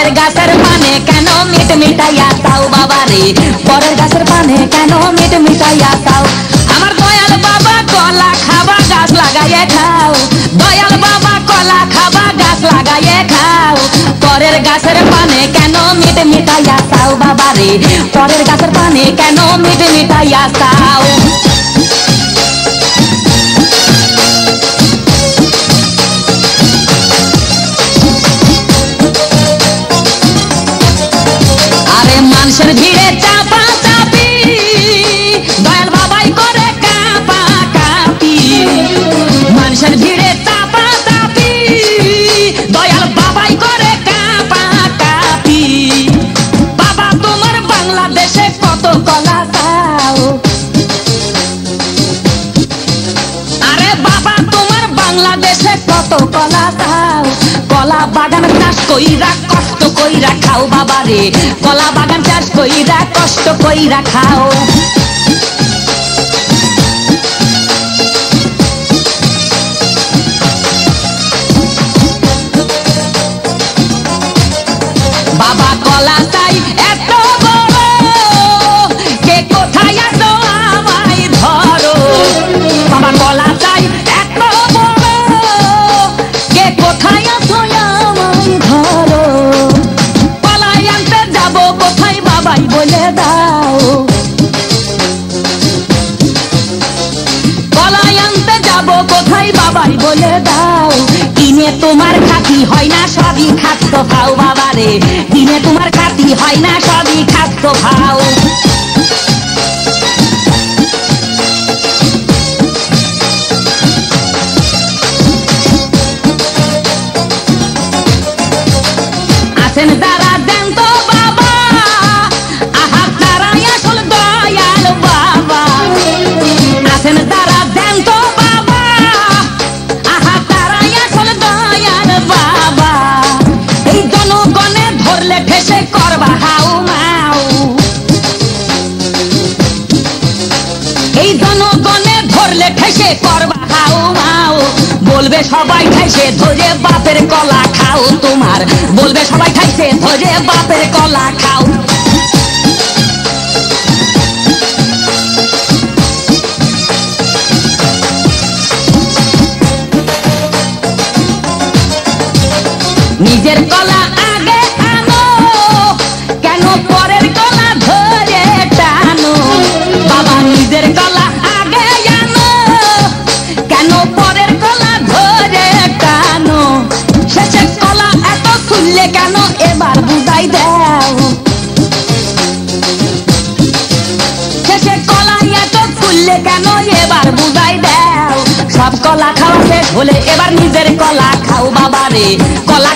পরের গাছের পানে কেন মিট মিটাইয়া তাও বাবা রে, পরের গাছের পানে কেন মিট মিটাইয়া তাও। আমার দয়াল বাবা কলা খাবা গাছ লাগাইয়ে খাও, দয়াল বাবা কলা খাবা গাছ লাগাইয়ে খাও। পরের গাছের পানে কেন মিট মিটাইয়া তাও বাবা রে, পরের গাছের পানে কেন মিট মিটাইয়া তাও। মানুষের ভিড়ে চাপা চাপি দয়াল বাবাই করে কাপা কাপি, মানুষের ভিড়ে চাপা চাপি দয়াল বাবাই করে কাপা কাপি। বাবা তোমার বাংলাদেশে কত কলা চাও, আরে বাবা তোমার বাংলাদেশে কত কলা চাও। কলা বাগান চাষ কইরা কষ্ট কইরা খাও বাবা রে, কলা বাগান চাষ কইরা কষ্ট কইরা খাও। বাবা কলা চাই এত বড়, কে কোথায় আছো আমায় ধরো। বাবা কলা চাই এত বড়, কে কোথায় আছো আমায় ধরো। কলাই আনতে যাব কোথায় বাবাই বলে দাও, কলাই আনতে যাব কোথায় বাবাই বলে দাও। কিনে তোমার খাতি হয় না সবই খাদ্য খাও বাবা রে, কিনে তোমার খাতি হয় না সবই খাদ্য খাও। আছেন যারা দেন তো বাবা, আহা তারাই আসল দয়াল বাবা। আছেন যারা দেন তো বাবা, আহা তারাই আসল দয়াল বাবা। এই জনগণে ধরলে ঠেসে করবা হাউ মাউ, এই জনগণে ধরলে ঠেসে করবা হাউ মাউ। বলবে সবাই ঠেসে ধরে বাপের কলা খাও তোমার, বলবে সবাই খাইছে ধরে বাপের কলা খাও। নিজের কলা আগে আনো, কেন পরের কলা ধরে টানো। বাবা নিজের কলা আগে আনো, কেন পরের কলা ধরে টানো। শেষের কলা এত খুললে কেন এবার বুঝাই দাও, শেষের কলা এত খুললে কেন এবার বুঝাই দাও। সব কলা খাওয়া শেষ হলে এবার নিজের কলা খাও বাবা রে, কলা